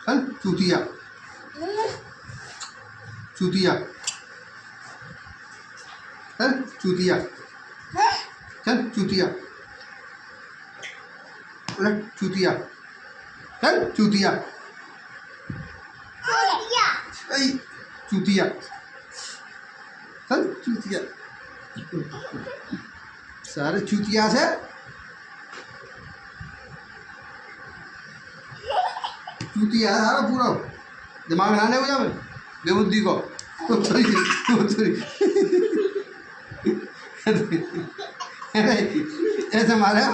चल चूतिया चूतिया चल चूतिया चल चूतिया चूतिया चल चूतिया चूतिया चल चूतिया सारे चूतिया से चूतिया सारा पूरा दिमाग ना हो जाए बेबुद्धि को सॉरी ऐसे मारे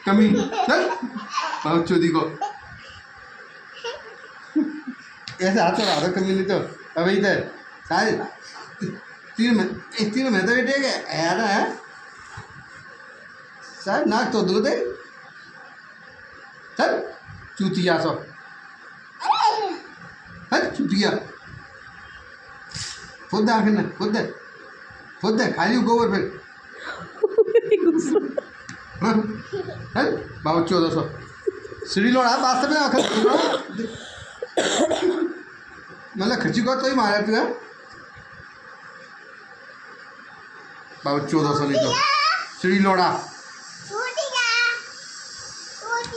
कमी चल बहुत चोदी को ऐसे हाथ चला दो कमी नहीं तो अब इधर सारे तीन में तो बेटे के यार है सर नाक तो दूध है चल चूतिया सब चूतिया खुद आखिर खुद दे खाली गोबर फिर बाबू 1400 सीढ़ी लोड़ा वास्तव में आखिर मतलब खर्ची को तो ही मारा तू है बाबू 1400 नहीं तो सीढ़ी लोड़ा